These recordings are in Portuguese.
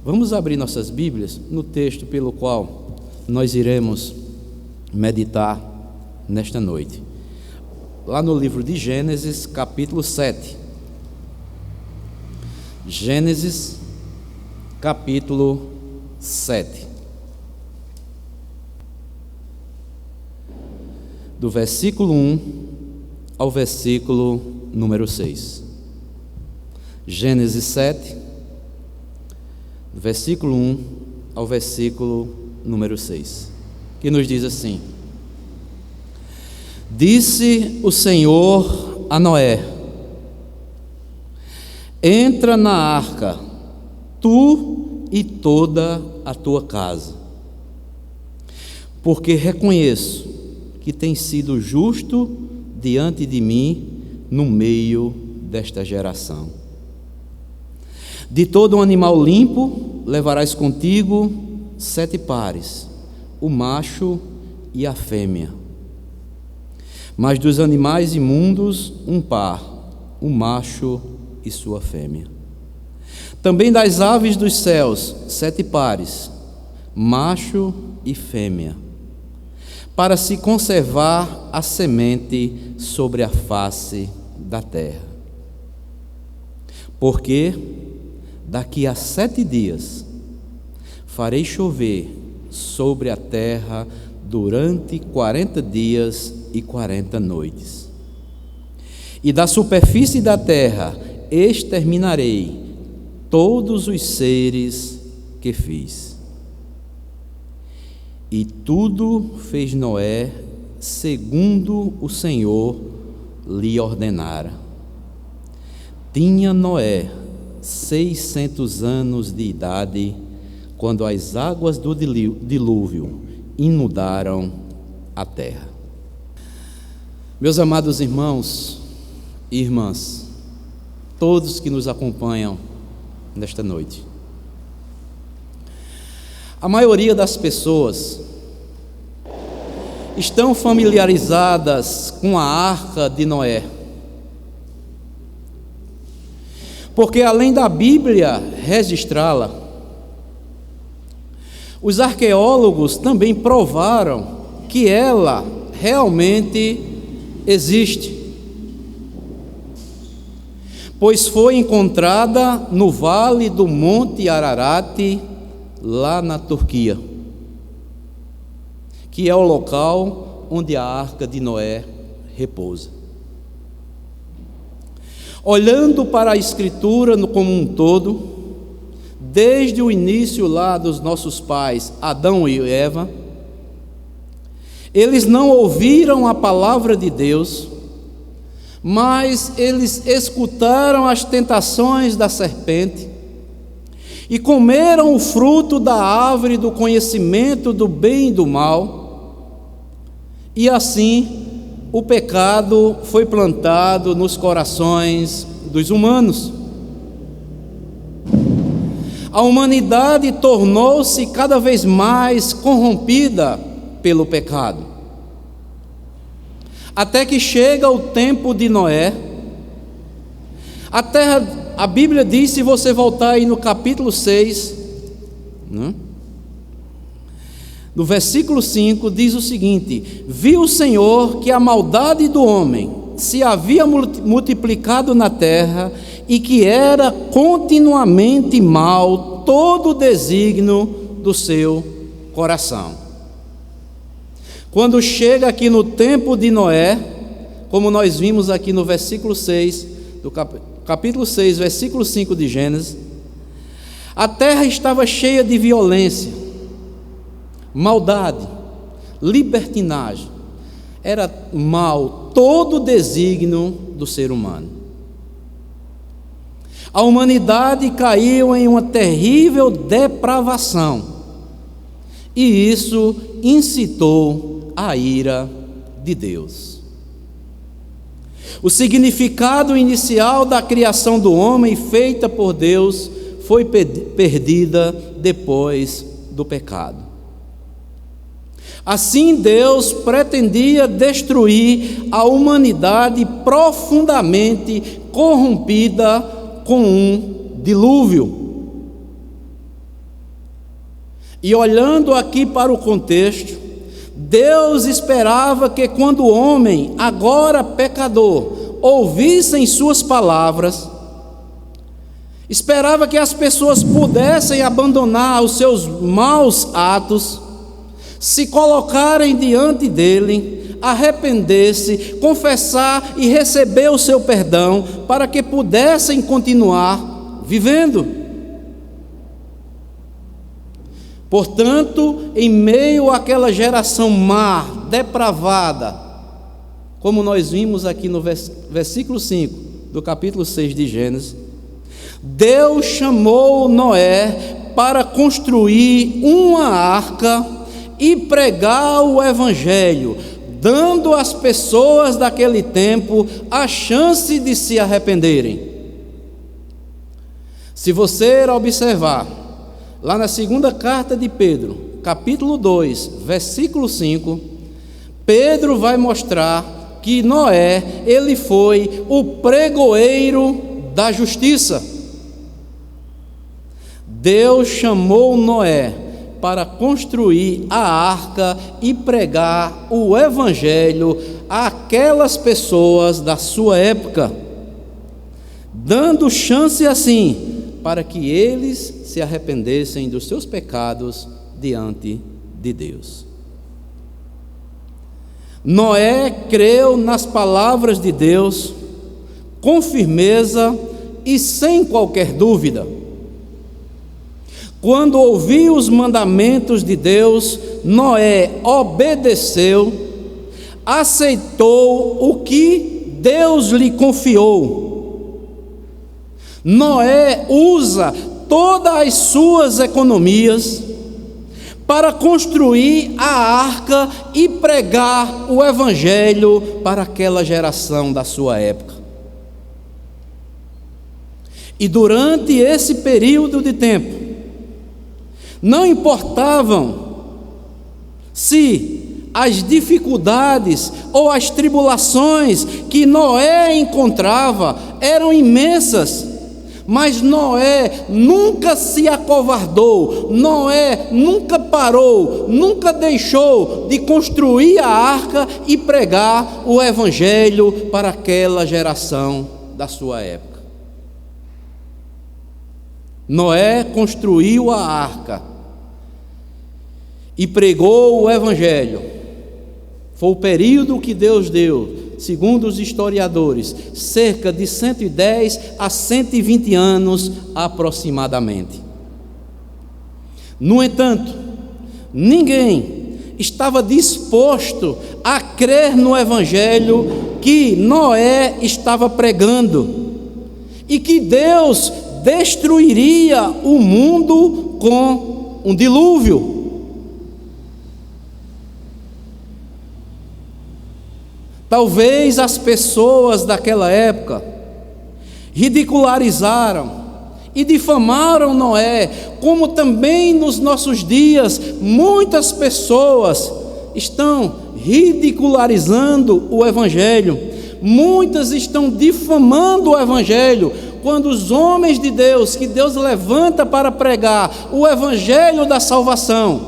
Vamos abrir nossas Bíblias no texto pelo qual nós iremos meditar nesta noite. Lá no livro de Gênesis, capítulo 7. Gênesis, capítulo 7. Do versículo 1 ao versículo número 6. Gênesis 7, do versículo 1 ao versículo número 6, que nos diz assim: Disse o Senhor a Noé: Entra na arca, tu e toda a tua casa, porque reconheço que tens sido justo diante de mim no meio desta geração. De todo um animal limpo levarás contigo 7 pares, o macho e a fêmea. Mas dos animais imundos, um par, o macho e sua fêmea. Também das aves dos céus, 7 pares, macho e fêmea, para se conservar a semente sobre a face da terra. Porque daqui a 7 dias farei chover sobre a terra durante 40 dias e 40 noites. E da superfície da terra exterminarei todos os seres que fiz. E tudo fez Noé segundo o Senhor lhe ordenara. Tinha Noé 600 anos de idade, quando as águas do dilúvio inundaram a terra. Meus amados irmãos e irmãs, todos que nos acompanham nesta noite, a maioria das pessoas estão familiarizadas com a arca de Noé, porque além da Bíblia registrá-la, os arqueólogos também provaram que ela realmente existe, pois foi encontrada no vale do Monte Ararat, lá na Turquia, que é o local onde a arca de Noé repousa. Olhando para a Escritura como um todo, desde o início lá dos nossos pais, Adão e Eva, eles não ouviram a palavra de Deus, mas eles escutaram as tentações da serpente e comeram o fruto da árvore do conhecimento do bem e do mal, e assim o pecado foi plantado nos corações dos humanos. A humanidade tornou-se cada vez mais corrompida pelo pecado, até que chega o tempo de Noé. A terra, a Bíblia diz, se você voltar aí no capítulo 6, no versículo 5, diz o seguinte: Viu o Senhor que a maldade do homem se havia multiplicado na terra, e que era continuamente mal todo o desígnio do seu coração. Quando chega aqui no tempo de Noé, como nós vimos aqui no versículo 6, do capítulo 6, versículo 5 de Gênesis, a terra estava cheia de violência, maldade, libertinagem. Era mal todo o desígnio do ser humano. A humanidade caiu em uma terrível depravação, e isso incitou a ira de Deus. O significado inicial da criação do homem feita por Deus foi perdida depois do pecado. Assim, Deus pretendia destruir a humanidade profundamente corrompida com um dilúvio. E olhando aqui para o contexto, Deus esperava que quando o homem, agora pecador, ouvissem suas palavras, esperava que as pessoas pudessem abandonar os seus maus atos, se colocarem diante dele, arrepender-se, confessar e receber o seu perdão, para que pudessem continuar vivendo. Portanto, em meio àquela geração má, depravada, como nós vimos aqui no versículo 5 do capítulo 6 de Gênesis, Deus chamou Noé para construir uma arca e pregar o Evangelho, dando às pessoas daquele tempo a chance de se arrependerem. Se você observar, lá na segunda carta de Pedro, capítulo 2, versículo 5, Pedro vai mostrar que Noé, ele foi o pregoeiro da justiça. Deus chamou Noé para construir a arca e pregar o Evangelho àquelas pessoas da sua época, dando chance assim para que eles se arrependessem dos seus pecados diante de Deus. Noé creu nas palavras de Deus com firmeza e sem qualquer dúvida. Quando ouviu os mandamentos de Deus, Noé obedeceu, aceitou o que Deus lhe confiou. Noé usa todas as suas economias para construir a arca e pregar o Evangelho para aquela geração da sua época. E durante esse período de tempo, não importavam se as dificuldades ou as tribulações que Noé encontrava eram imensas, mas Noé nunca se acovardou, Noé nunca parou, nunca deixou de construir a arca e pregar o Evangelho para aquela geração da sua época. Noé construiu a arca e pregou o Evangelho. Foi o período que Deus deu, segundo os historiadores, cerca de 110 a 120 anos aproximadamente. No entanto, ninguém estava disposto a crer no Evangelho que Noé estava pregando e que Deus destruiria o mundo com um dilúvio. Talvez as pessoas daquela época ridicularizaram e difamaram Noé, como também nos nossos dias muitas pessoas estão ridicularizando o Evangelho, muitas estão difamando o Evangelho, quando os homens de Deus, que Deus levanta para pregar o Evangelho da salvação,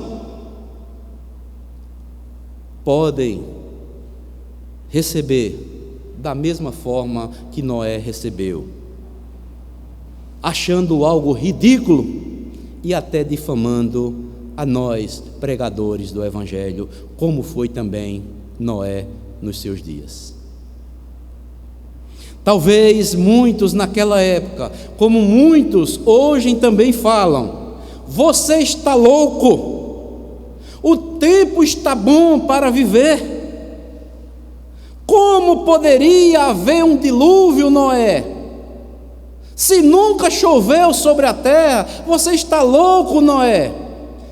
podem receber da mesma forma que Noé recebeu, achando algo ridículo e até difamando a nós, pregadores do Evangelho, como foi também Noé nos seus dias. Talvez muitos naquela época, como muitos hoje também falam: você está louco, o tempo está bom para viver. Como poderia haver um dilúvio, Noé? Se nunca choveu sobre a terra, você está louco, Noé.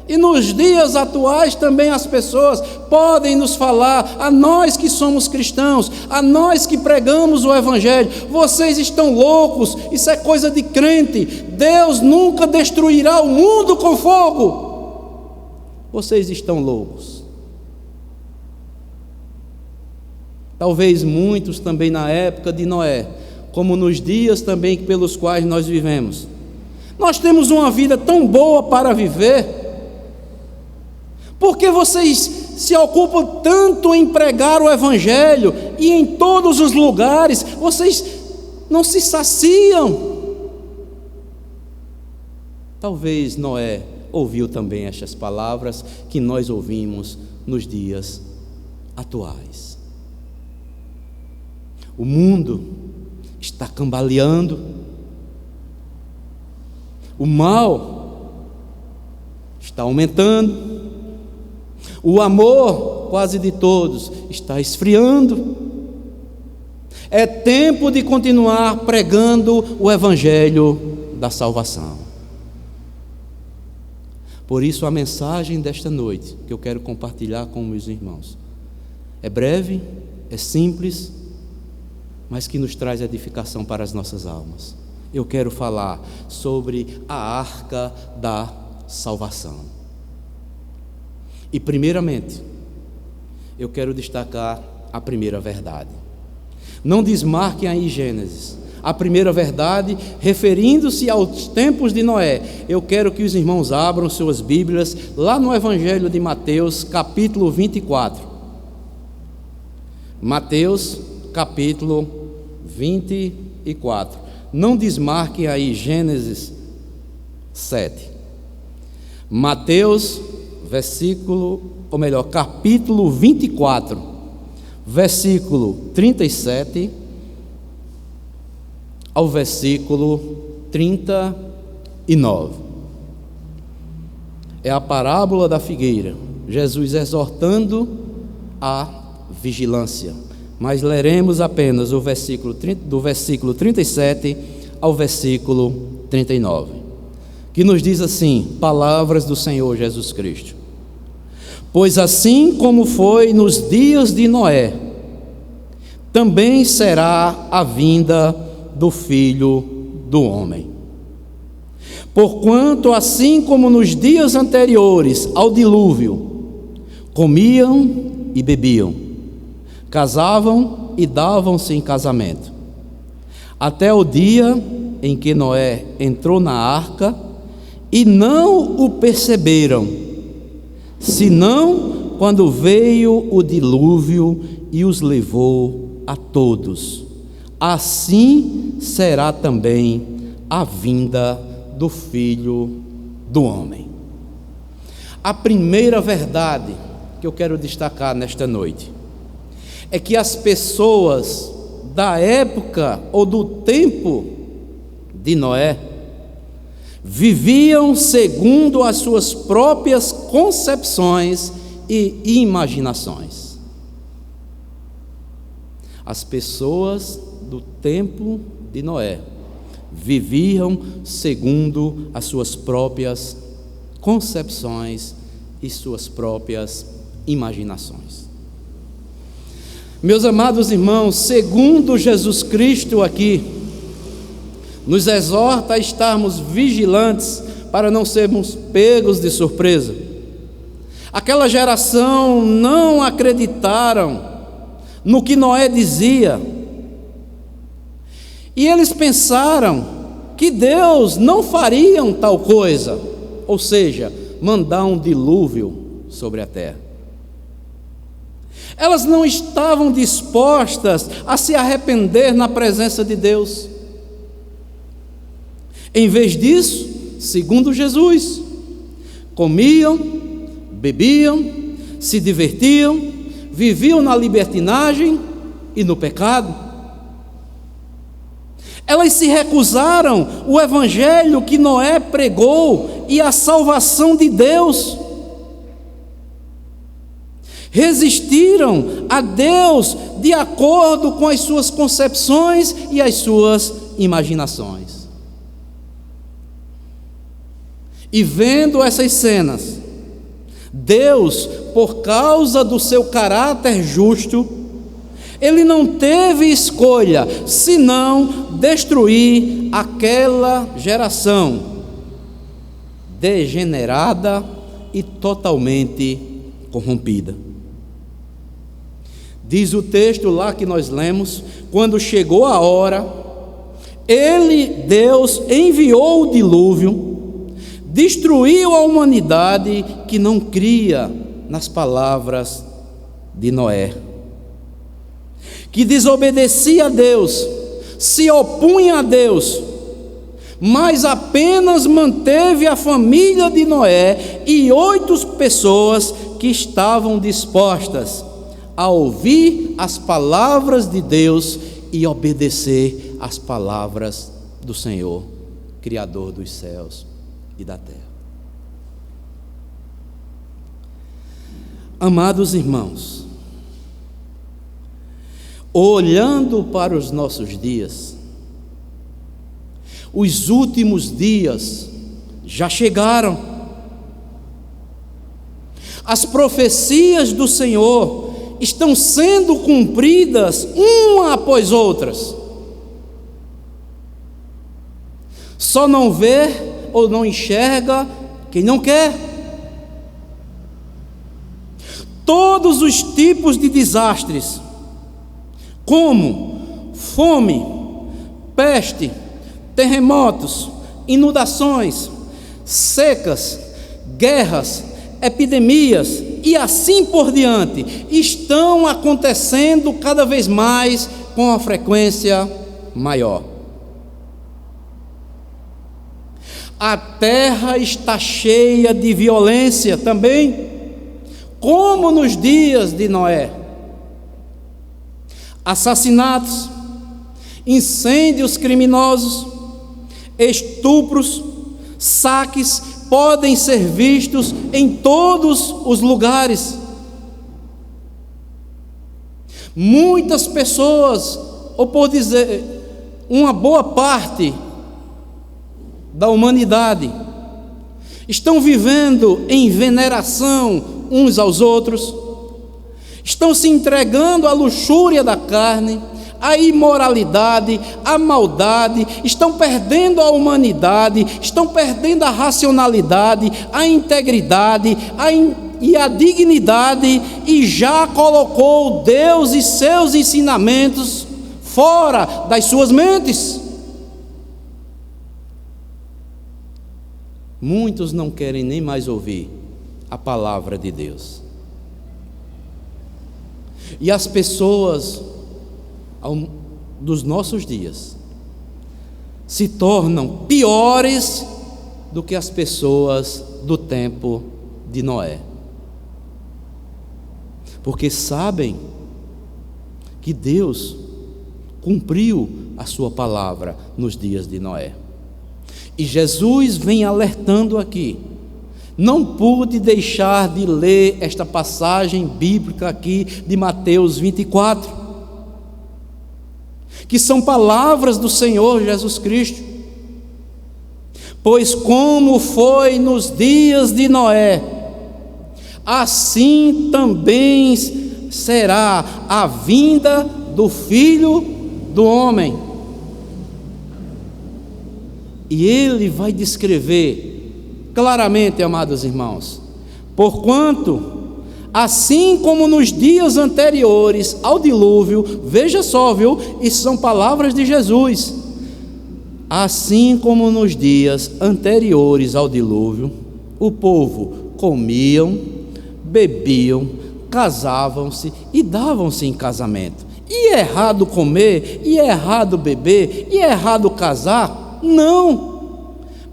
E nos dias atuais também as pessoas podem nos falar, a nós que somos cristãos, a nós que pregamos o Evangelho: vocês estão loucos, isso é coisa de crente, Deus nunca destruirá o mundo com fogo. Vocês estão loucos. Talvez muitos também na época de Noé, como nos dias também pelos quais nós vivemos, nós temos uma vida tão boa para viver, Por que vocês se ocupam tanto em pregar o Evangelho e em todos os lugares vocês não se saciam? Talvez Noé ouviu também estas palavras que nós ouvimos nos dias atuais. O mundo está cambaleando, o mal está aumentando, o amor quase de todos está esfriando. É tempo de continuar pregando o Evangelho da salvação. Por isso a mensagem desta noite que eu quero compartilhar com meus irmãos é breve, é simples, mas que nos traz edificação para as nossas almas. Eu quero falar sobre a arca da salvação. E primeiramente, eu quero destacar a primeira verdade. Não desmarquem aí Gênesis. A primeira verdade, referindo-se aos tempos de Noé. Eu quero que os irmãos abram suas Bíblias lá no Evangelho de Mateus, capítulo 24. Mateus, capítulo 24. Não desmarquem aí Gênesis 7. Mateus, capítulo 24, versículo 37 ao versículo 39. É a parábola da figueira, Jesus exortando a vigilância. Mas leremos apenas o versículo do versículo 37 ao versículo 39, que nos diz assim: palavras do Senhor Jesus Cristo. Pois assim como foi nos dias de Noé, também será a vinda do Filho do Homem. Porquanto assim como nos dias anteriores ao dilúvio, comiam e bebiam, casavam e davam-se em casamento, até o dia em que Noé entrou na arca, e não o perceberam, senão quando veio o dilúvio e os levou a todos. Assim será também a vinda do Filho do Homem. A primeira verdade que eu quero destacar nesta noite é que as pessoas da época ou do tempo de Noé viviam segundo as suas próprias concepções e imaginações. As pessoas do tempo de Noé viviam segundo as suas próprias concepções e suas próprias imaginações. Meus amados irmãos, segundo Jesus Cristo aqui, nos exorta a estarmos vigilantes para não sermos pegos de surpresa. Aquela geração não acreditaram no que Noé dizia, e eles pensaram que Deus não faria tal coisa, ou seja, mandar um dilúvio sobre a terra. Elas não estavam dispostas a se arrepender na presença de Deus. Em vez disso, segundo Jesus, comiam, bebiam, se divertiam, viviam na libertinagem e no pecado. Elas se recusaram o evangelho que Noé pregou e a salvação de Deus. Resistiram a Deus de acordo com as suas concepções e as suas imaginações. E vendo essas cenas, Deus, por causa do seu caráter justo, Ele não teve escolha senão destruir aquela geração degenerada e totalmente corrompida. Diz o texto lá que nós lemos, quando chegou a hora, Deus enviou o dilúvio, destruiu a humanidade que não cria nas palavras de Noé, que desobedecia a Deus, se opunha a Deus, mas apenas manteve a família de Noé e 8 pessoas que estavam dispostas a ouvir as palavras de Deus e obedecer às palavras do Senhor, Criador dos céus e da terra. Amados irmãos, olhando para os nossos dias, os últimos dias já chegaram. As profecias do Senhor estão sendo cumpridas uma após outras. Só não vê ou não enxerga quem não quer. Todos os tipos de desastres, como fome, peste, terremotos, inundações, secas, guerras, epidemias e assim por diante, estão acontecendo cada vez mais com uma frequência maior. A terra está cheia de violência também, como nos dias de Noé. Assassinatos, incêndios criminosos, estupros, saques podem ser vistos em todos os lugares. Muitas pessoas, ou por dizer, uma boa parte da humanidade, estão vivendo em veneração uns aos outros, estão se entregando à luxúria da carne, à imoralidade, à maldade, estão perdendo a humanidade, estão perdendo a racionalidade, a integridade e a dignidade, e já colocou Deus e seus ensinamentos fora das suas mentes. Muitos não querem nem mais ouvir a palavra de Deus. E as pessoas dos nossos dias se tornam piores do que as pessoas do tempo de Noé, porque sabem que Deus cumpriu a sua palavra nos dias de Noé. E Jesus vem alertando aqui. Não pude deixar de ler esta passagem bíblica aqui de Mateus 24, que são palavras do Senhor Jesus Cristo. Pois como foi nos dias de Noé, assim também será a vinda do Filho do Homem. E ele vai descrever claramente, amados irmãos, porquanto, assim como nos dias anteriores ao dilúvio, veja só, viu? Isso são palavras de Jesus. Assim como nos dias anteriores ao dilúvio, o povo comiam, bebiam, casavam-se e davam-se em casamento. E é errado comer, e é errado beber, e é errado casar? Não.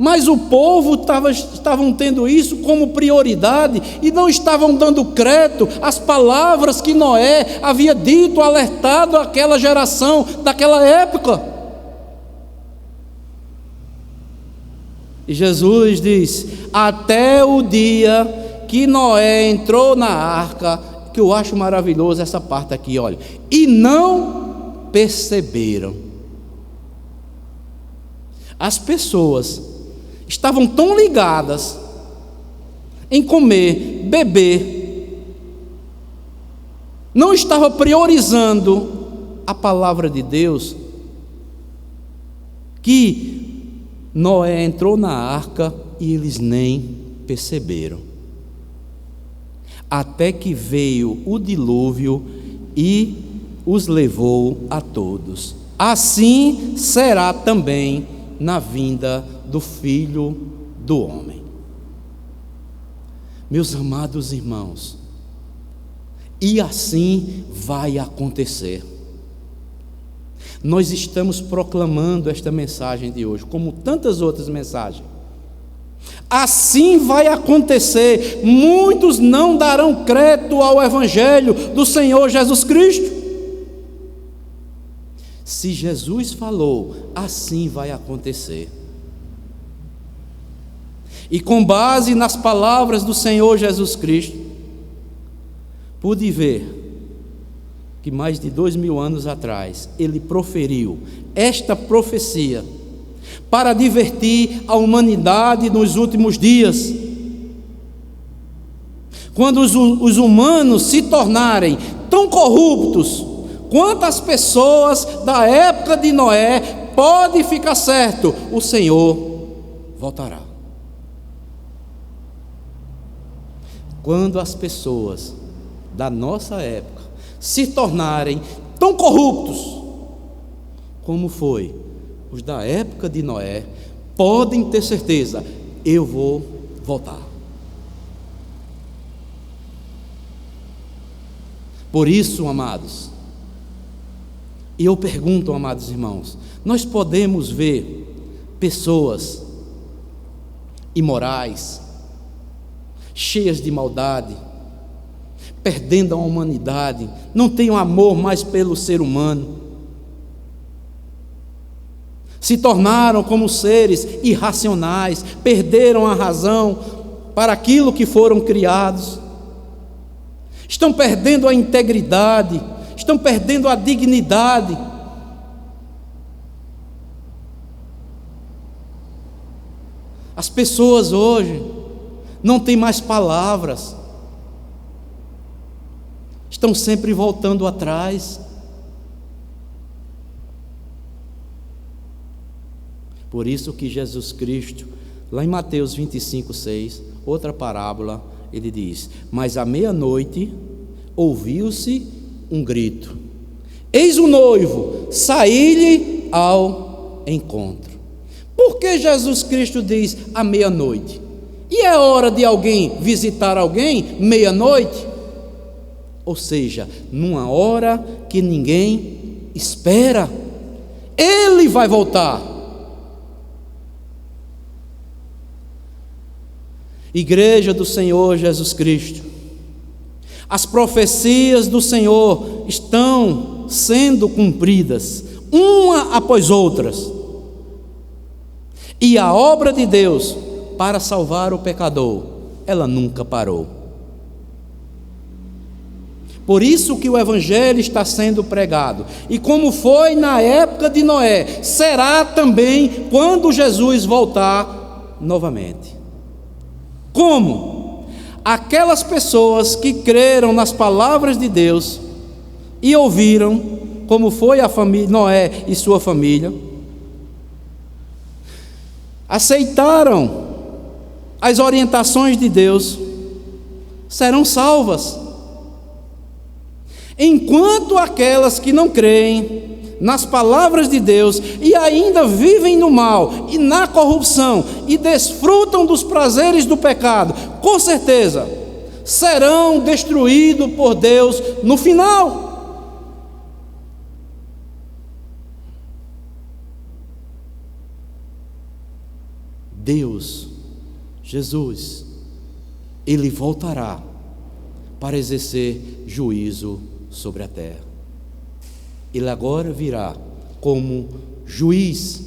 Mas o povo estavam tendo isso como prioridade e não estavam dando crédito às palavras que Noé havia dito, alertado àquela geração daquela época. E Jesus diz: até o dia que Noé entrou na arca, que eu acho maravilhoso essa parte aqui, olha, e não perceberam. As pessoas estavam tão ligadas em comer, beber, não estavam priorizando a palavra de Deus, que Noé entrou na arca e eles nem perceberam, até que veio o dilúvio e os levou a todos. Assim será também na vinda do Filho do Homem. Meus amados irmãos, E assim vai acontecer. Nós estamos proclamando esta mensagem de hoje, como tantas outras mensagens. Assim vai acontecer. Muitos não darão crédito ao Evangelho do Senhor Jesus Cristo. Se Jesus falou, assim vai acontecer. E com base nas palavras do Senhor Jesus Cristo, pude ver que mais de 2000 anos atrás, Ele proferiu esta profecia para advertir a humanidade nos últimos dias. Quando os humanos se tornarem tão corruptos quanto as pessoas da época de Noé, pode ficar certo, o Senhor voltará. Quando as pessoas da nossa época se tornarem tão corruptos como foi os da época de Noé, podem ter certeza, eu vou voltar. Por isso, amados, e eu pergunto, amados irmãos, nós podemos ver pessoas imorais, cheias de maldade, perdendo a humanidade, não têm amor mais pelo ser humano, se tornaram como seres irracionais, perderam a razão para aquilo que foram criados, estão perdendo a integridade, estão perdendo a dignidade. As pessoas hoje não têm mais palavras, estão sempre voltando atrás. Por isso que Jesus Cristo, lá em Mateus 25:6, outra parábola, ele diz: mas à meia-noite ouviu-se um grito, eis o noivo, saí-lhe ao encontro. Por que Jesus Cristo diz à meia-noite? E é hora de alguém visitar alguém meia-noite? Ou seja, numa hora que ninguém espera, Ele vai voltar. Igreja do Senhor Jesus Cristo, as profecias do Senhor estão sendo cumpridas, uma após outras, e a obra de Deus para salvar o pecador, ela nunca parou. Por isso que o Evangelho está sendo pregado, e como foi na época de Noé, será também quando Jesus voltar novamente. Como? Aquelas pessoas que creram nas palavras de Deus e ouviram, como foi a família Noé e sua família, aceitaram as orientações de Deus, serão salvas. Enquanto aquelas que não creem nas palavras de Deus e ainda vivem no mal e na corrupção e desfrutam dos prazeres do pecado, com certeza serão destruídos por Deus no final. Deus, Jesus, Ele voltará para exercer juízo sobre a terra. Ele agora virá como juiz,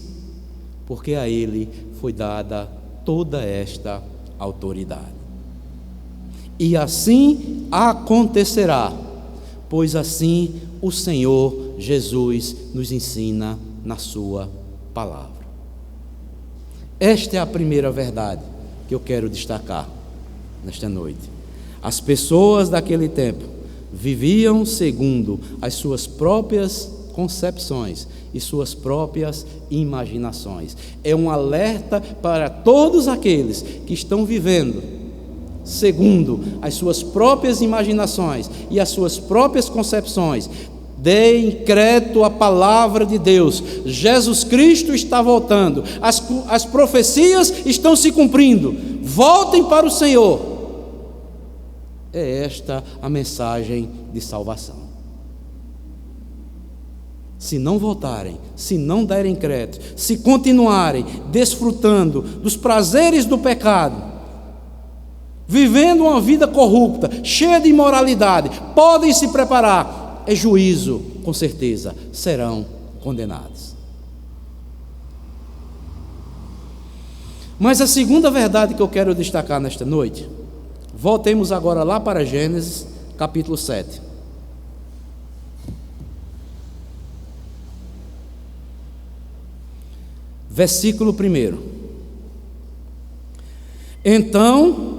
porque a Ele foi dada toda esta autoridade. E assim acontecerá, pois assim o Senhor Jesus nos ensina na sua palavra. Esta é a primeira verdade que eu quero destacar nesta noite. As pessoas daquele tempo viviam segundo as suas próprias concepções e suas próprias imaginações. É um alerta para todos aqueles que estão vivendo segundo as suas próprias imaginações e as suas próprias concepções. Deem crédito à palavra de Deus. Jesus Cristo está voltando, as profecias estão se cumprindo. Voltem para o Senhor. É esta a mensagem de salvação. Se não voltarem, se não derem crédito, se continuarem desfrutando dos prazeres do pecado, vivendo uma vida corrupta, cheia de imoralidade, podem se preparar, é juízo, com certeza, serão condenados. Mas a segunda verdade que eu quero destacar nesta noite, voltemos agora lá para Gênesis, capítulo 7. Versículo 1. Então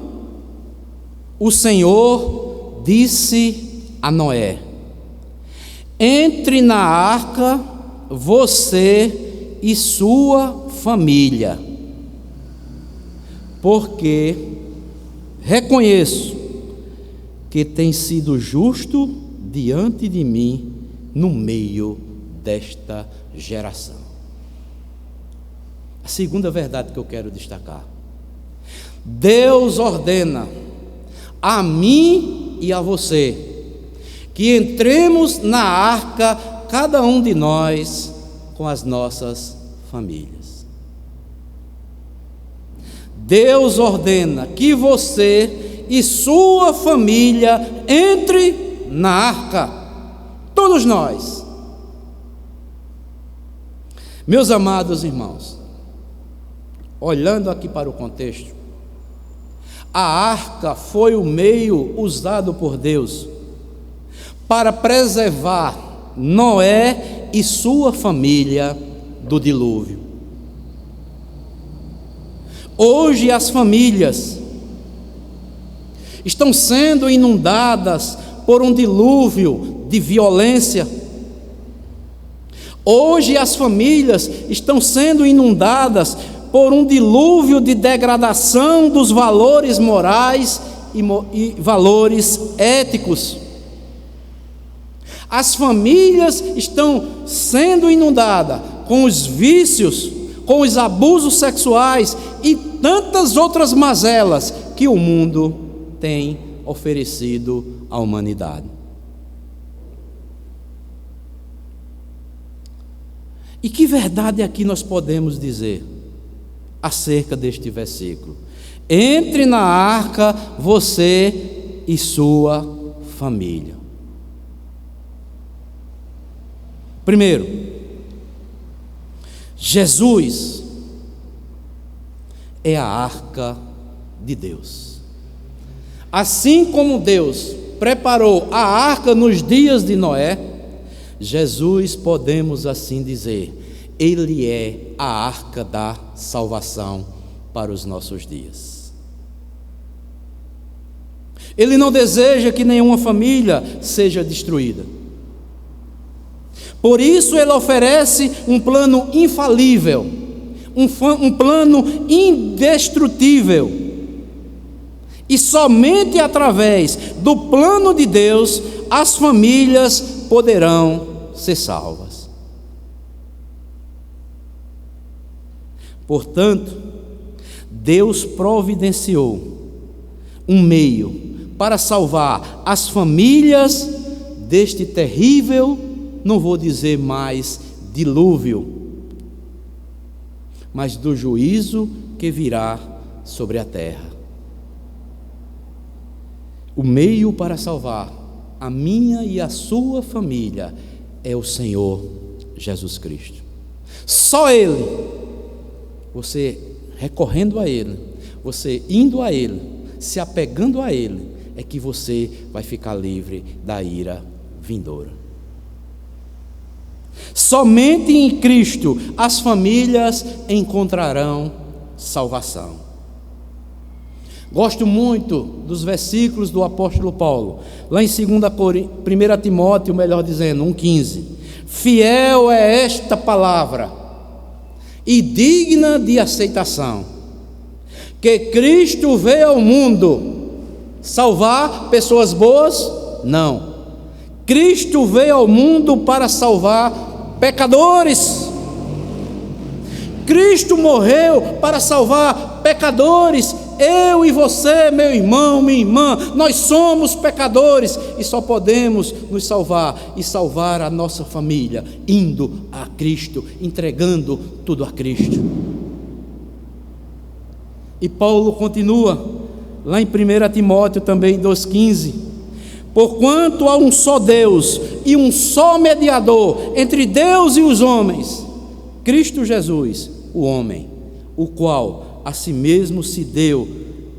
o Senhor disse a Noé: entre na arca você e sua família, porque reconheço que tem sido justo diante de mim no meio desta geração. A segunda verdade que eu quero destacar: Deus ordena a mim e a você que entremos na arca, cada um de nós com as nossas famílias. Deus ordena que você e sua família entre na arca, todos nós. Meus amados irmãos, olhando aqui para o contexto, a arca foi o meio usado por Deus para preservar Noé e sua família do dilúvio. Hoje as famílias estão sendo inundadas por um dilúvio de violência. Hoje as famílias estão sendo inundadas por um dilúvio de degradação dos valores morais e valores éticos. As famílias estão sendo inundadas com os vícios, com os abusos sexuais e tantas outras mazelas que o mundo tem oferecido à humanidade. E que verdade aqui nós podemos dizer acerca deste versículo? Entre na arca você e sua família. Primeiro, Jesus é a arca de Deus. Assim como Deus preparou a arca nos dias de Noé, Jesus, podemos assim dizer, Ele é a arca da salvação para os nossos dias. Ele não deseja que nenhuma família seja destruída. Por isso Ele oferece um plano infalível, um plano indestrutível. E somente através do plano de Deus as famílias poderão ser salvas. Portanto, Deus providenciou um meio para salvar as famílias deste terrível, não vou dizer mais dilúvio, mas do juízo que virá sobre a terra. O meio para salvar a minha e a sua família é o Senhor Jesus Cristo. Só Ele, você recorrendo a Ele, você indo a Ele, se apegando a Ele, é que você vai ficar livre da ira vindoura. Somente em Cristo as famílias encontrarão salvação. Gosto muito dos versículos do apóstolo Paulo, lá em 1 Timóteo, melhor dizendo, 1,15. Fiel é esta palavra e digna de aceitação, que Cristo veio ao mundo salvar pessoas boas? Não. Cristo veio ao mundo para salvar pecadores. Cristo morreu para salvar pecadores. Eu e você, meu irmão, minha irmã, nós somos pecadores e só podemos nos salvar e salvar a nossa família, indo a Cristo, entregando tudo a Cristo. E Paulo continua, lá em 1 Timóteo também 2,15: porquanto há um só Deus e um só mediador entre Deus e os homens, Cristo Jesus, o homem, o qual a si mesmo se deu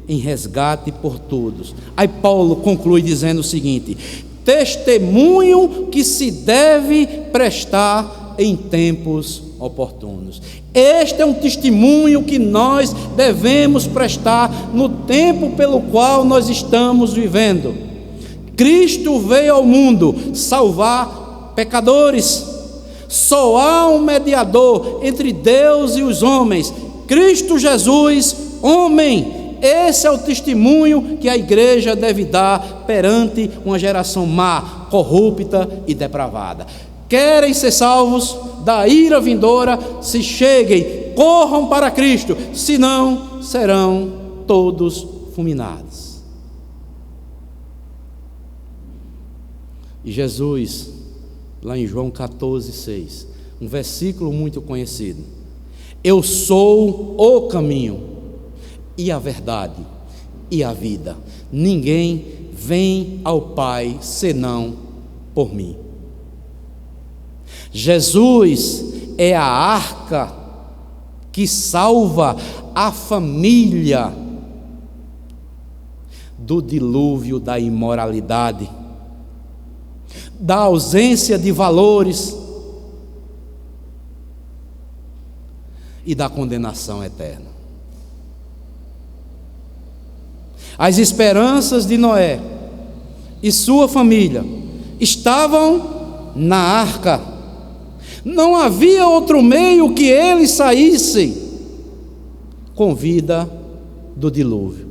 em resgate por todos. Aí Paulo conclui dizendo o seguinte: testemunho que se deve prestar em tempos oportunos. Este é um testemunho que nós devemos prestar no tempo pelo qual nós estamos vivendo. Cristo veio ao mundo salvar pecadores. Só há um mediador entre Deus e os homens, Cristo Jesus, homem. Esse é o testemunho que a igreja deve dar perante uma geração má, corrupta e depravada. Querem ser salvos da ira vindoura? Se cheguem, corram para Cristo, senão serão todos fulminados. E Jesus, lá em João 14,6, um versículo muito conhecido: eu sou o caminho e a verdade e a vida, ninguém vem ao Pai senão por mim. Jesus é a arca que salva a família do dilúvio da imoralidade, da ausência de valores e da condenação eterna. As esperanças de Noé e sua família estavam na arca. Não havia outro meio que eles saíssem com vida do dilúvio.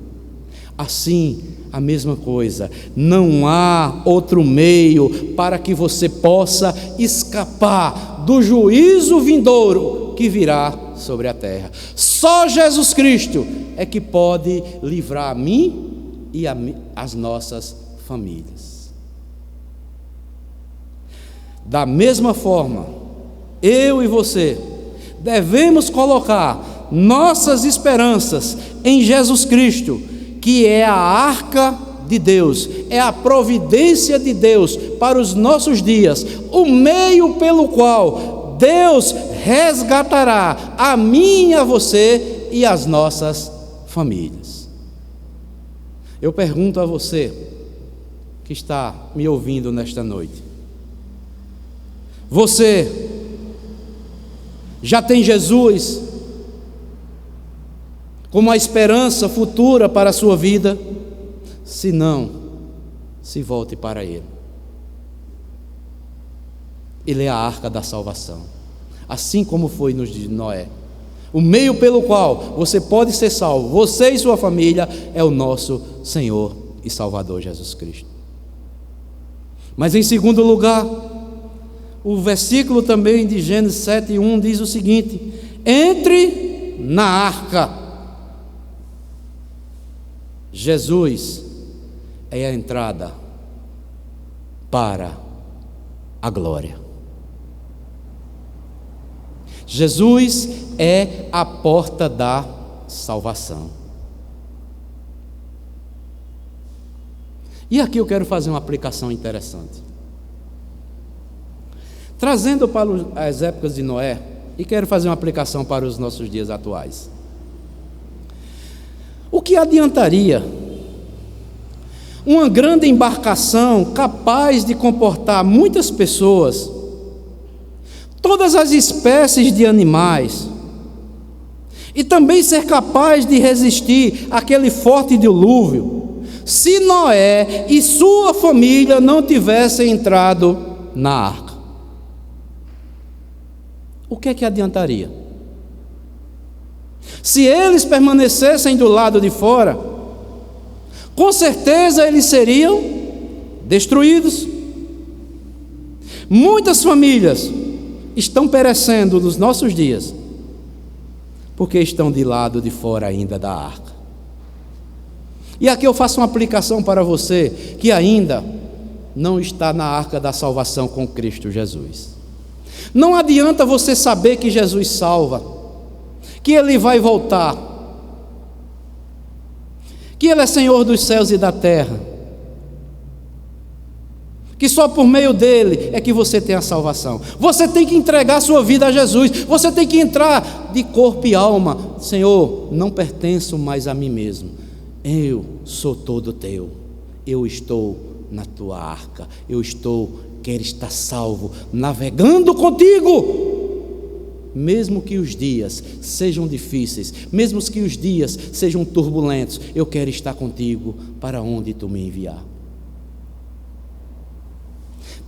Assim, a mesma coisa, não há outro meio para que você possa escapar do juízo vindouro que virá sobre a terra. Só Jesus Cristo é que pode livrar a mim e as nossas famílias. Da mesma forma, eu e você devemos colocar nossas esperanças em Jesus Cristo, que é a arca de Deus, é a providência de Deus para os nossos dias, o meio pelo qual Deus resgatará a mim e a você e as nossas famílias. Eu pergunto a você que está me ouvindo nesta noite: você já tem Jesus como a esperança futura para a sua vida? Se não, se volte para Ele. Ele é a arca da salvação, assim como foi nos dias de Noé. O meio pelo qual você pode ser salvo, você e sua família, é o nosso Senhor e Salvador Jesus Cristo. Mas em segundo lugar, o versículo também de Gênesis 7:1 diz o seguinte: entre na arca. Jesus é a entrada para a glória. Jesus é a porta da salvação. E aqui eu quero fazer uma aplicação interessante, trazendo para as épocas de Noé, e quero fazer uma aplicação para os nossos dias atuais. O que adiantaria uma grande embarcação capaz de comportar muitas pessoas, todas as espécies de animais, e também ser capaz de resistir àquele forte dilúvio, se Noé e sua família não tivessem entrado na arca? O que é que adiantaria? Se eles permanecessem do lado de fora, com certeza eles seriam destruídos. Muitas famílias estão perecendo nos nossos dias porque estão de lado de fora ainda da arca. E aqui eu faço uma aplicação para você que ainda não está na arca da salvação com Cristo Jesus. Não adianta você saber que Jesus salva, que Ele vai voltar, que Ele é Senhor dos céus e da terra, que só por meio dEle é que você tem a salvação. Você tem que entregar a sua vida a Jesus, você tem que entrar de corpo e alma. Senhor, não pertenço mais a mim mesmo, eu sou todo teu, eu estou na tua arca, quero estar salvo, navegando contigo. Mesmo que os dias sejam difíceis, mesmo que os dias sejam turbulentos, eu quero estar contigo para onde tu me enviar.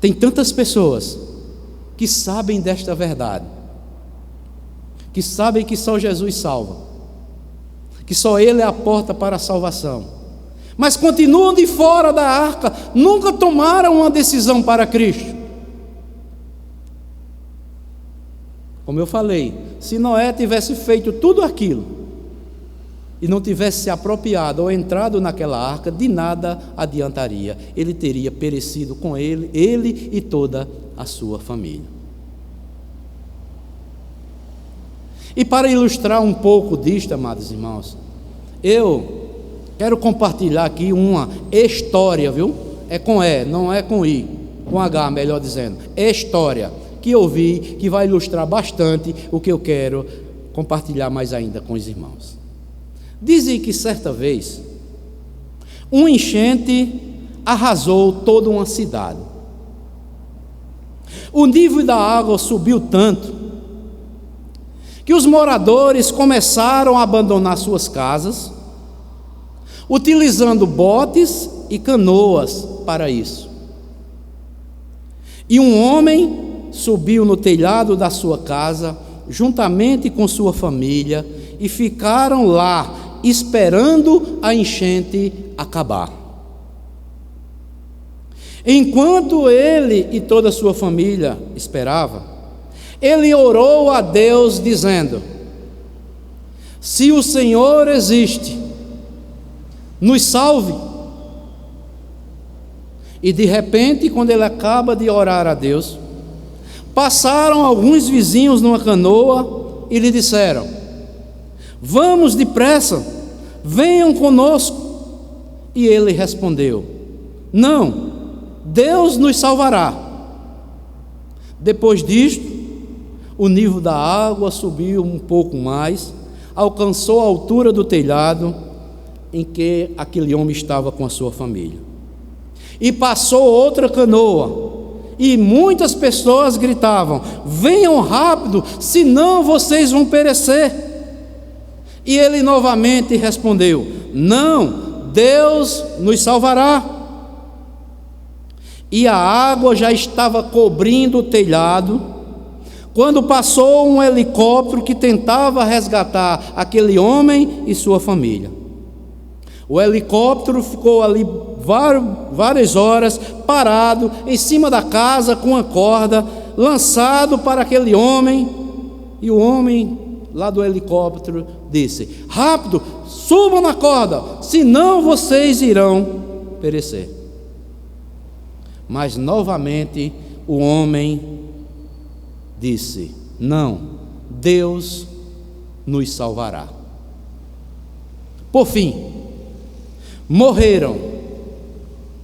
Tem tantas pessoas que sabem desta verdade, que sabem que só Jesus salva, que só Ele é a porta para a salvação, mas continuam de fora da arca, nunca tomaram uma decisão para Cristo. Como eu falei, se Noé tivesse feito tudo aquilo e não tivesse se apropriado ou entrado naquela arca, de nada adiantaria, ele teria perecido com ele e toda a sua família. E para ilustrar um pouco disto, amados irmãos, eu quero compartilhar aqui uma história, viu? É com E, não é com I, com H, melhor dizendo. História que eu vi, que vai ilustrar bastante o que eu quero compartilhar mais ainda com os irmãos. Dizem que certa vez, uma enchente arrasou toda uma cidade. O nível da água subiu tanto que os moradores começaram a abandonar suas casas, utilizando botes e canoas para isso. E um homem subiu no telhado da sua casa, juntamente com sua família, e ficaram lá, esperando a enchente acabar. Enquanto ele e toda a sua família esperavam, ele orou a Deus, dizendo: se o Senhor existe, nos salve. E de repente, quando ele acaba de orar a Deus, passaram alguns vizinhos numa canoa e lhe disseram: vamos depressa, venham conosco. E ele respondeu: não, Deus nos salvará. Depois disto, o nível da água subiu um pouco mais, alcançou a altura do telhado em que aquele homem estava com a sua família. E passou outra canoa, e muitas pessoas gritavam: venham rápido, senão vocês vão perecer. E ele novamente respondeu: não, Deus nos salvará. E a água já estava cobrindo o telhado, quando passou um helicóptero que tentava resgatar aquele homem e sua família. O helicóptero ficou ali várias horas parado em cima da casa com uma corda, lançado para aquele homem, e o homem lá do helicóptero disse: rápido, subam na corda, senão vocês irão perecer. Mas novamente o homem disse: não, Deus nos salvará. Por fim, morreram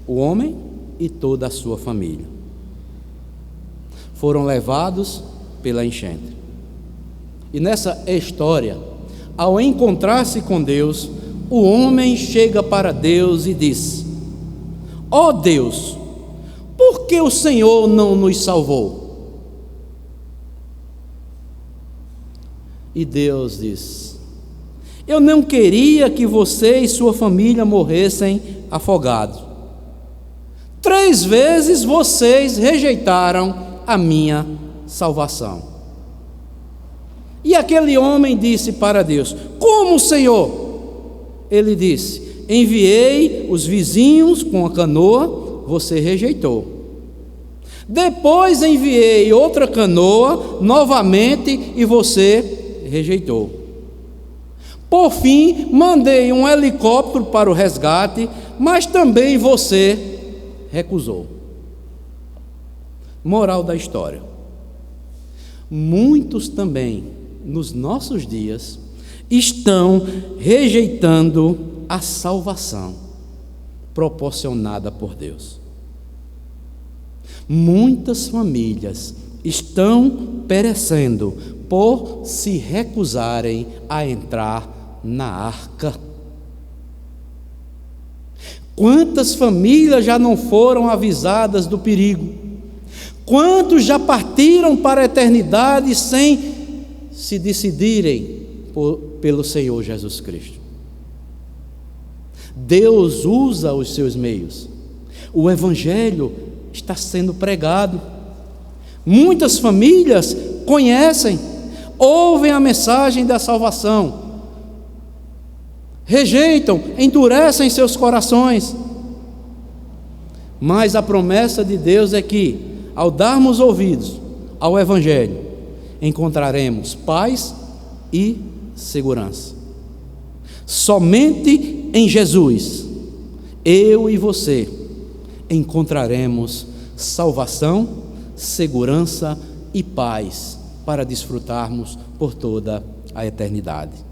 o homem e toda a sua família. Foram levados pela enchente. E nessa história, ao encontrar-se com Deus, o homem chega para Deus e diz: ó Deus, por que o Senhor não nos salvou? E Deus diz: eu não queria que você e sua família morressem afogados. 3 vezes vocês rejeitaram a minha salvação. E aquele homem disse para Deus: como, Senhor? Ele disse: enviei os vizinhos com a canoa, você rejeitou. Depois enviei outra canoa novamente e você rejeitou. Por fim, mandei um helicóptero para o resgate, mas também você recusou. Moral da história: muitos também, nos nossos dias, estão rejeitando a salvação proporcionada por Deus. Muitas famílias estão perecendo por se recusarem a entrar na arca. Quantas famílias já não foram avisadas do perigo? Quantos já partiram para a eternidade sem se decidirem pelo Senhor Jesus Cristo? Deus usa os seus meios. O Evangelho está sendo pregado. Muitas famílias conhecem, ouvem a mensagem da salvação, rejeitam, endurecem seus corações. Mas a promessa de Deus é que, ao darmos ouvidos ao Evangelho, encontraremos paz e segurança. Somente em Jesus, eu e você encontraremos salvação, segurança e paz para desfrutarmos por toda a eternidade.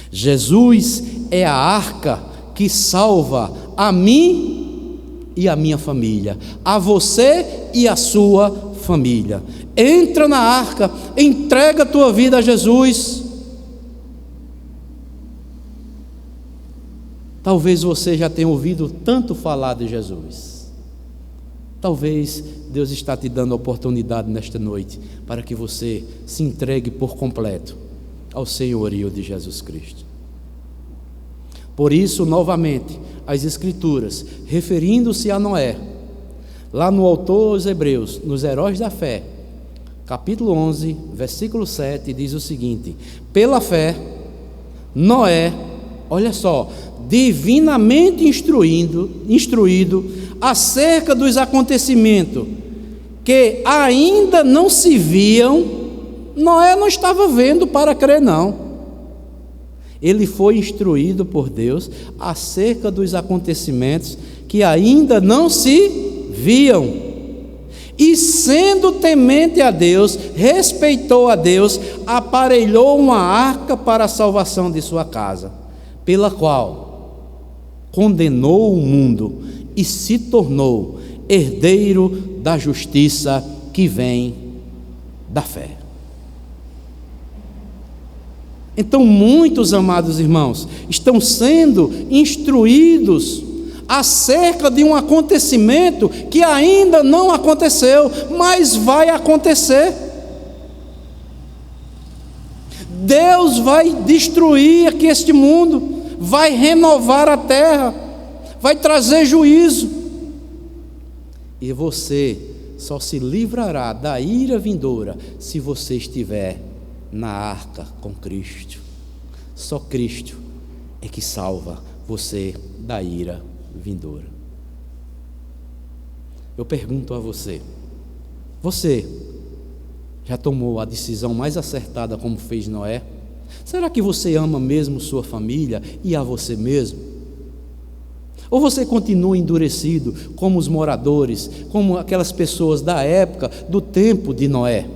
Jesus é a arca que salva a mim e a minha família, a você e a sua família. Entra na arca, entrega a tua vida a Jesus. Talvez você já tenha ouvido tanto falar de Jesus. Talvez Deus está te dando a oportunidade nesta noite para que você se entregue por completo ao senhorio de Jesus Cristo. Por isso, novamente, as Escrituras, referindo-se a Noé, lá no autor aos Hebreus, nos Heróis da Fé, capítulo 11, versículo 7, diz o seguinte: pela fé, Noé, olha só, divinamente instruído acerca dos acontecimentos que ainda não se viam, Noé não estava vendo para crer, não. Ele foi instruído por Deus acerca dos acontecimentos que ainda não se viam. E sendo temente a Deus, respeitou a Deus, aparelhou uma arca para a salvação de sua casa, pela qual condenou o mundo e se tornou herdeiro da justiça que vem da fé. Então, muitos amados irmãos estão sendo instruídos acerca de um acontecimento que ainda não aconteceu, mas vai acontecer. Deus vai destruir aqui este mundo, vai renovar a terra, vai trazer juízo, e você só se livrará da ira vindoura se você estiver na arca com Cristo. Só Cristo é que salva você da ira vindoura. Eu pergunto a você: você já tomou a decisão mais acertada como fez Noé? Será que você ama mesmo sua família e a você mesmo? Ou você continua endurecido como os moradores, como aquelas pessoas da época, do tempo de Noé?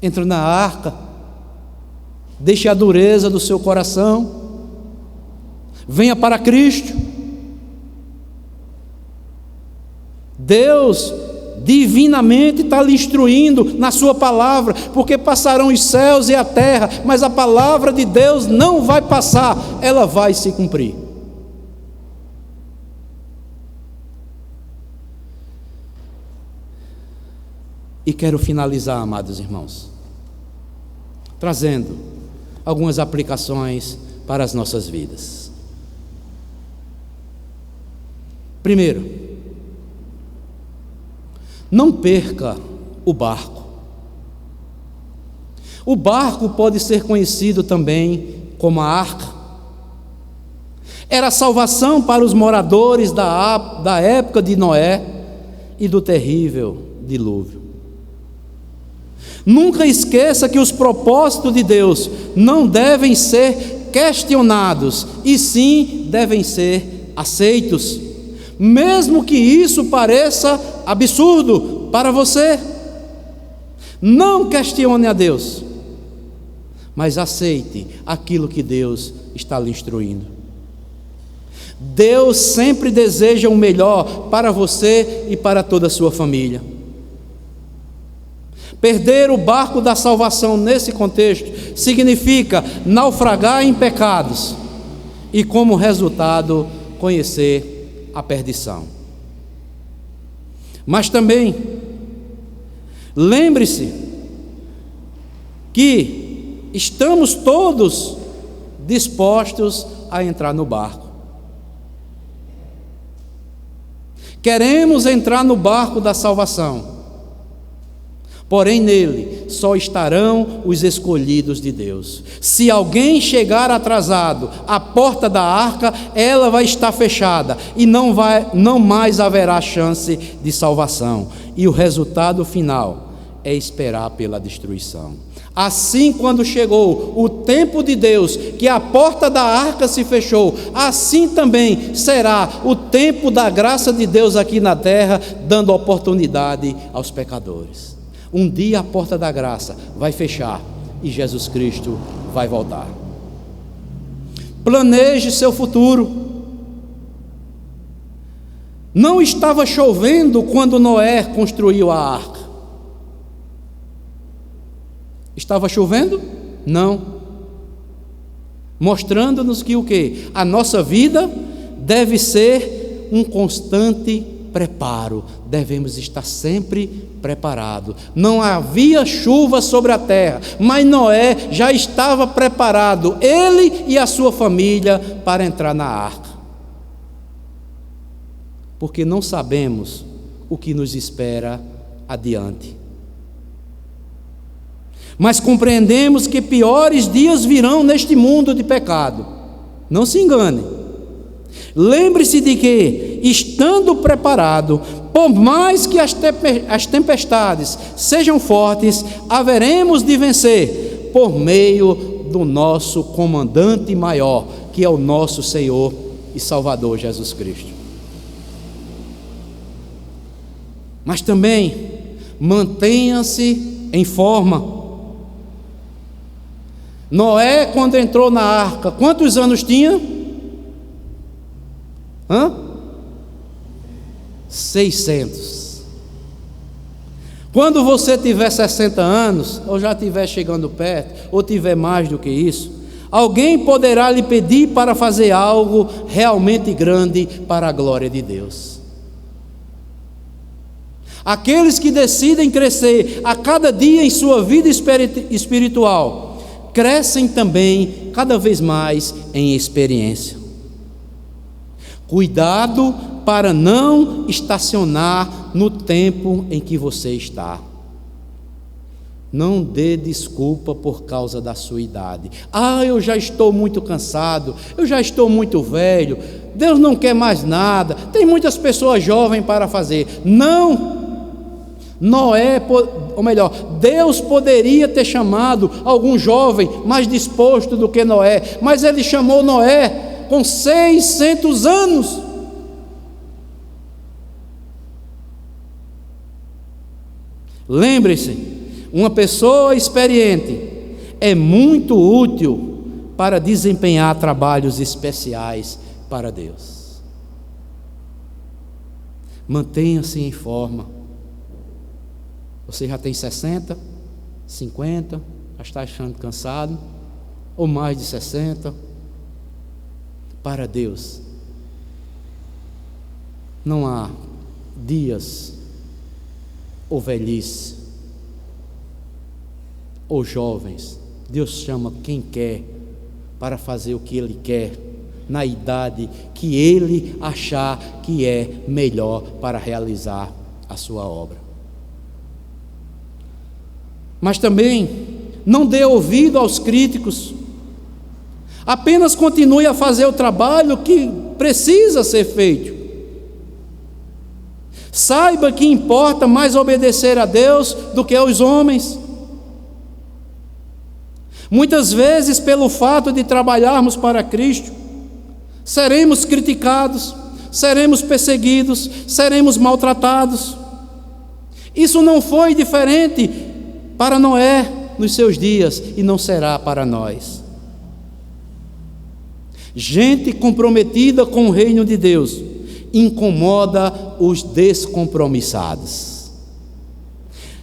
Entra na arca, deixe a dureza do seu coração, venha para Cristo. Deus divinamente está lhe instruindo na sua palavra, porque passarão os céus e a terra, mas a palavra de Deus não vai passar, ela vai se cumprir. E quero finalizar, amados irmãos, trazendo algumas aplicações para as nossas vidas. Primeiro, não perca o barco. O barco pode ser conhecido também como a arca. Era a salvação para os moradores da época de Noé e do terrível dilúvio. Nunca esqueça que os propósitos de Deus não devem ser questionados, e sim devem ser aceitos, mesmo que isso pareça absurdo para você. Não questione a Deus, mas aceite aquilo que Deus está lhe instruindo. Deus sempre deseja o melhor para você e para toda a sua família. Perder o barco da salvação nesse contexto significa naufragar em pecados e, como resultado, conhecer a perdição. Mas também, lembre-se que estamos todos dispostos a entrar no barco. Queremos entrar no barco da salvação, porém nele só estarão os escolhidos de Deus. Se alguém chegar atrasado, a porta da arca, ela vai estar fechada e não mais haverá chance de salvação, e o resultado final é esperar pela destruição. Assim, quando chegou o tempo de Deus, que a porta da arca se fechou, assim também será o tempo da graça de Deus aqui na terra, dando oportunidade aos pecadores. Um dia a porta da graça vai fechar e Jesus Cristo vai voltar. Planeje seu futuro. Não estava chovendo quando Noé construiu a arca. Estava chovendo? Não. Mostrando-nos que o quê? A nossa vida deve ser um constante preparo. Devemos estar sempre preparados. Não havia chuva sobre a terra, mas Noé já estava preparado, ele e a sua família, para entrar na arca. Porque não sabemos o que nos espera adiante. Mas compreendemos que piores dias virão neste mundo de pecado. Não se engane. Lembre-se de que, estando preparado, por mais que as tempestades sejam fortes, haveremos de vencer por meio do nosso comandante maior, que é o nosso Senhor e Salvador Jesus Cristo. Mas também mantenha-se em forma. Noé, quando entrou na arca, quantos anos tinha? 600. Quando você tiver 60 anos, ou já estiver chegando perto, ou tiver mais do que isso, alguém poderá lhe pedir para fazer algo realmente grande para a glória de Deus. Aqueles que decidem crescer a cada dia em sua vida espiritual, crescem também cada vez mais em experiência. Cuidado para não estacionar no tempo em que você está. Não dê desculpa por causa da sua idade. Eu já estou muito cansado, eu já estou muito velho, Deus não quer mais nada, tem muitas pessoas jovens para fazer. Não! Deus poderia ter chamado algum jovem mais disposto do que Noé, mas Ele chamou Noé com 600 anos. Lembre-se, uma pessoa experiente é muito útil para desempenhar trabalhos especiais para Deus. Mantenha-se em forma. Você já tem 60, 50, já está achando cansado, ou mais de 60. Para Deus, não há dias, ou velhice, ou jovens. Deus chama quem quer para fazer o que Ele quer, na idade que Ele achar que é melhor para realizar a sua obra. Mas também não dê ouvido aos críticos. Apenas continue a fazer o trabalho que precisa ser feito. Saiba que importa mais obedecer a Deus do que aos homens. Muitas vezes, pelo fato de trabalharmos para Cristo, seremos criticados, seremos perseguidos, seremos maltratados. Isso não foi diferente para Noé nos seus dias e não será para nós. Gente comprometida com o reino de Deus incomoda os descompromissados.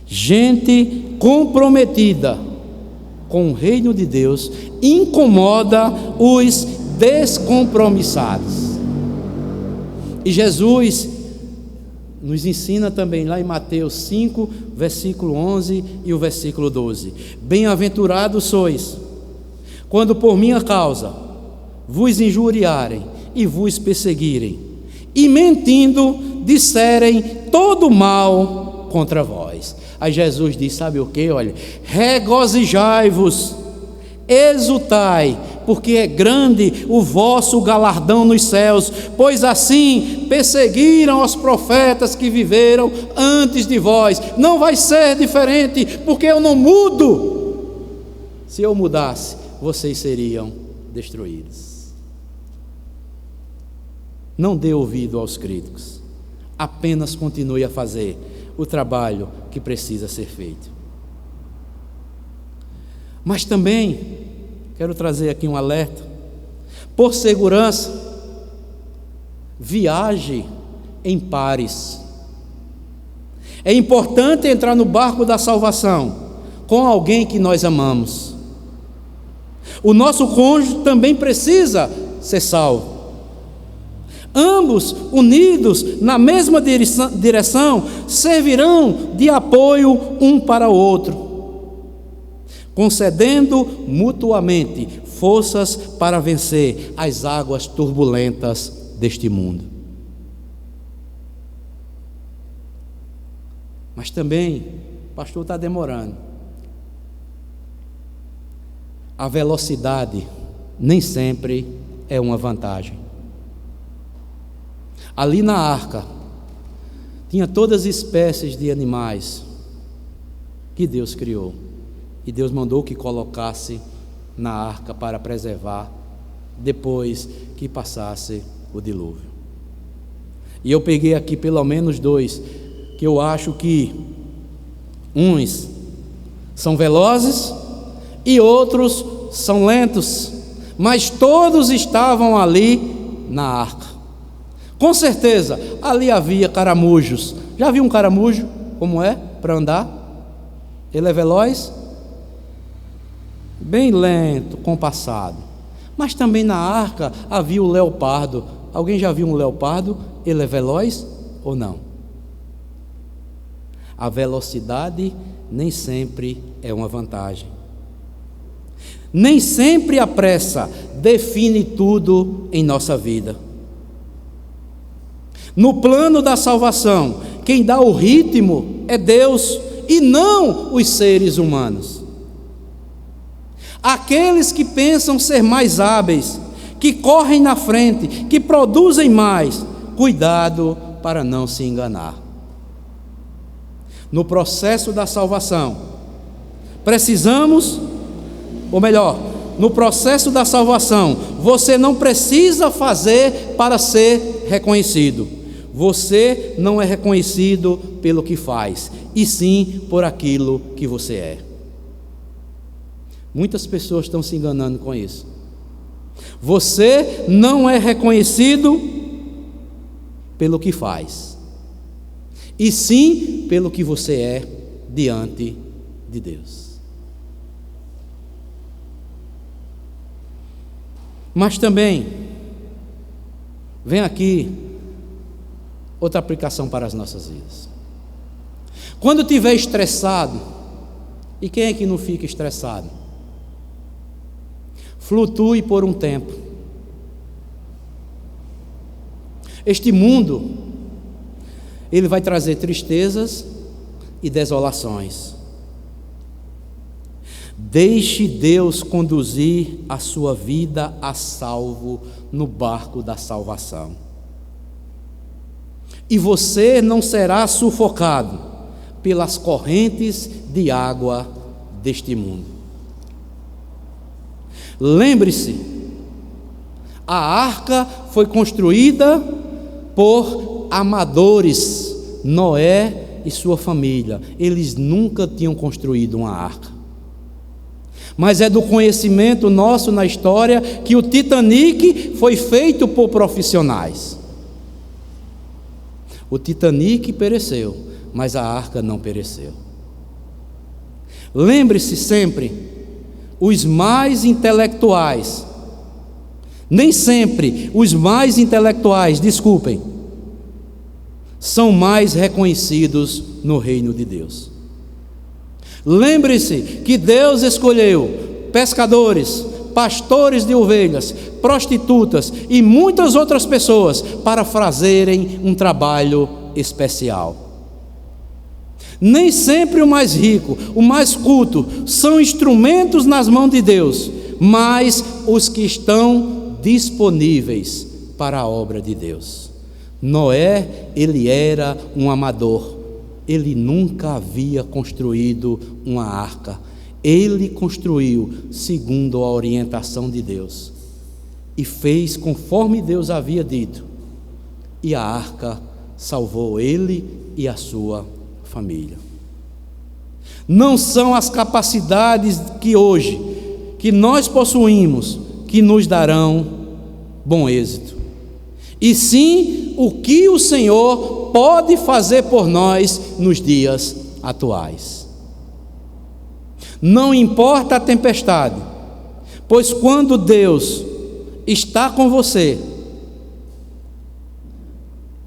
Gente comprometida com o reino de Deus incomoda os descompromissados. E Jesus nos ensina também lá em Mateus 5, versículo 11 e o versículo 12: Bem-aventurados sois, quando por minha causa vos injuriarem e vos perseguirem, e mentindo disserem todo mal contra vós. Aí Jesus diz, sabe o que? Olha, regozijai-vos, exultai, porque é grande o vosso galardão nos céus, pois assim perseguiram os profetas que viveram antes de vós. Não vai ser diferente, porque eu não mudo. Se eu mudasse, vocês seriam destruídos. Não dê ouvido aos críticos, apenas continue a fazer o trabalho que precisa ser feito. Mas também quero trazer aqui um alerta: por segurança, viaje em pares. É importante entrar no barco da salvação com alguém que nós amamos. O nosso cônjuge também precisa ser salvo. Ambos, unidos na mesma direção, servirão de apoio um para o outro, concedendo mutuamente forças para vencer as águas turbulentas deste mundo. Mas também, o pastor está demorando. A velocidade nem sempre é uma vantagem. Ali na arca tinha todas as espécies de animais que Deus criou, e Deus mandou que colocasse na arca para preservar depois que passasse o dilúvio. E eu peguei aqui pelo menos 2 que eu acho que uns são velozes e outros são lentos, mas todos estavam ali na arca. Com certeza, ali havia caramujos. Já viu um caramujo como é para andar? Ele é veloz, bem lento, compassado. Mas também na arca havia o leopardo. Alguém já viu um leopardo? Ele é veloz ou não? A velocidade nem sempre é uma vantagem. Nem sempre a pressa define tudo em nossa vida. No plano da salvação, quem dá o ritmo é Deus e não os seres humanos. Aqueles que pensam ser mais hábeis, que correm na frente, que produzem mais, cuidado para não se enganar. No processo da salvação, no processo da salvação, você não precisa fazer para ser reconhecido. Você não é reconhecido pelo que faz, e sim por aquilo que você é. Muitas pessoas estão se enganando com isso. Você não é reconhecido pelo que faz, e sim pelo que você é diante de Deus. Mas também, vem aqui outra aplicação para as nossas vidas. Quando estiver estressado, e quem é que não fica estressado? Flutue por um tempo. Este mundo, ele vai trazer tristezas e desolações. Deixe Deus conduzir a sua vida a salvo no barco da salvação. E você não será sufocado pelas correntes de água deste mundo. Lembre-se, a arca foi construída por amadores, Noé e sua família. Eles nunca tinham construído uma arca. Mas é do conhecimento nosso na história que o Titanic foi feito por profissionais. O Titanic pereceu, mas a arca não pereceu. Lembre-se sempre, os mais intelectuais, nem sempre os mais intelectuais, desculpem, são mais reconhecidos no reino de Deus. Lembre-se que Deus escolheu pescadores, pastores de ovelhas, prostitutas e muitas outras pessoas para fazerem um trabalho especial. Nem sempre o mais rico, o mais culto, são instrumentos nas mãos de Deus, mas os que estão disponíveis para a obra de Deus. Noé, ele era um amador, ele nunca havia construído uma arca. Ele construiu segundo a orientação de Deus e fez conforme Deus havia dito, e a arca salvou ele e a sua família. Não são as capacidades que nós possuímos que nos darão bom êxito, e sim o que o Senhor pode fazer por nós nos dias atuais. Não importa a tempestade, pois quando Deus está com você,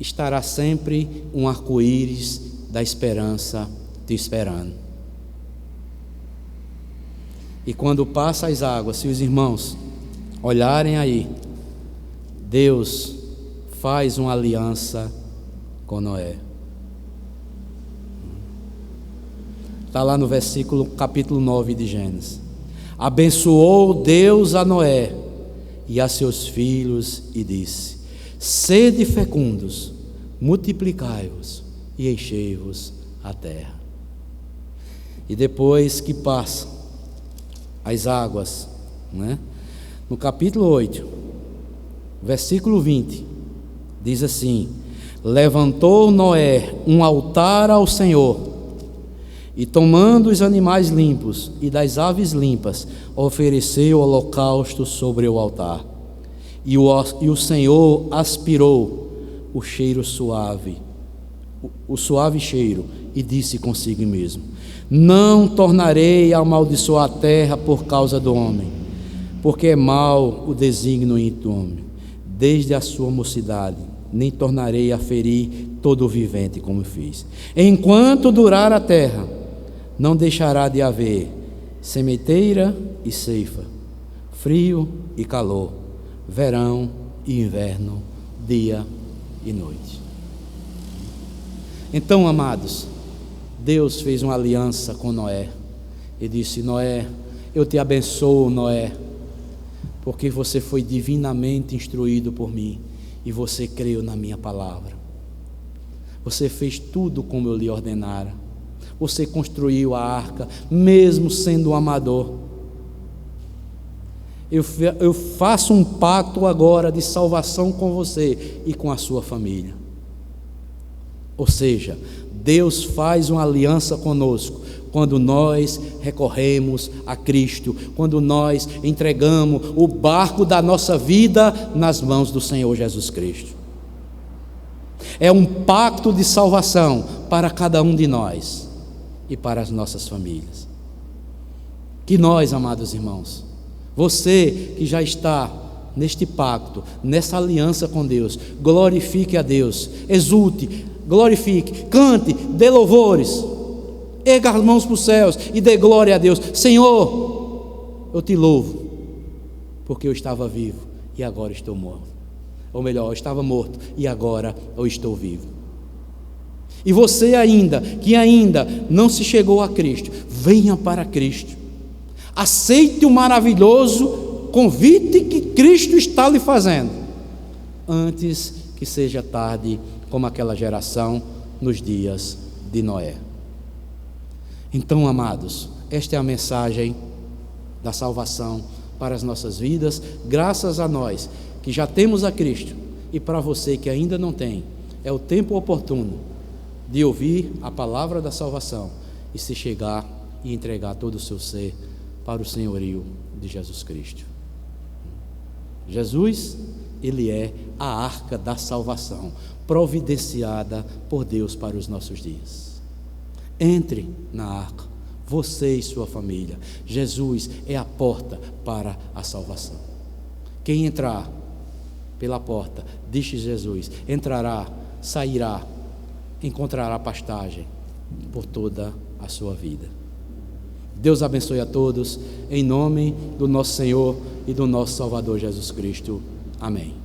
estará sempre um arco-íris da esperança te esperando. E quando passa as águas, se os irmãos olharem aí, Deus faz uma aliança com Noé. Está lá no capítulo 9 de Gênesis. Abençoou Deus a Noé e a seus filhos e disse: sede fecundos, multiplicai-vos e enchei-vos a terra. E depois que passa as águas, no capítulo 8, versículo 20, diz assim: levantou Noé um altar ao Senhor, e tomando os animais limpos e das aves limpas, ofereceu holocausto sobre o altar. E o Senhor aspirou o cheiro suave, o suave cheiro, e disse consigo mesmo: não tornarei a amaldiçoar a terra por causa do homem, porque é mau o desígnio do homem, desde a sua mocidade, nem tornarei a ferir todo o vivente como fiz. Enquanto durar a terra, não deixará de haver sementeira e ceifa, frio e calor, verão e inverno, dia e noite. Então, amados, Deus fez uma aliança com Noé e disse: Noé, eu te abençoo, Noé, porque você foi divinamente instruído por mim e você creu na minha palavra. Você fez tudo como eu lhe ordenara. Você construiu a arca, mesmo sendo um amador. Eu faço um pacto agora de salvação com você e com a sua família. Ou seja, Deus faz uma aliança conosco quando nós recorremos a Cristo, quando nós entregamos o barco da nossa vida nas mãos do Senhor Jesus Cristo. É um pacto de salvação para cada um de nós e para as nossas famílias. Que nós, amados irmãos, você que já está neste pacto, nessa aliança com Deus, glorifique a Deus, exulte, glorifique, cante, dê louvores, erga as mãos para os céus e dê glória a Deus. Senhor, eu te louvo, porque eu estava vivo e agora estou morto. Ou melhor, eu estava morto e agora eu estou vivo. E você que ainda não se chegou a Cristo, venha para Cristo. Aceite o maravilhoso convite que Cristo está lhe fazendo, antes que seja tarde, como aquela geração nos dias de Noé. Então, amados, esta é a mensagem da salvação para as nossas vidas, graças a nós que já temos a Cristo, e para você que ainda não tem, é o tempo oportuno de ouvir a palavra da salvação e se chegar e entregar todo o seu ser para o senhorio de Jesus Cristo. Jesus, Ele é a arca da salvação, providenciada por Deus para os nossos dias. Entre na arca, você e sua família. Jesus é a porta para a salvação. Quem entrar pela porta, disse Jesus, entrará, sairá, encontrará pastagem por toda a sua vida. Deus abençoe a todos, em nome do nosso Senhor e do nosso Salvador Jesus Cristo. Amém.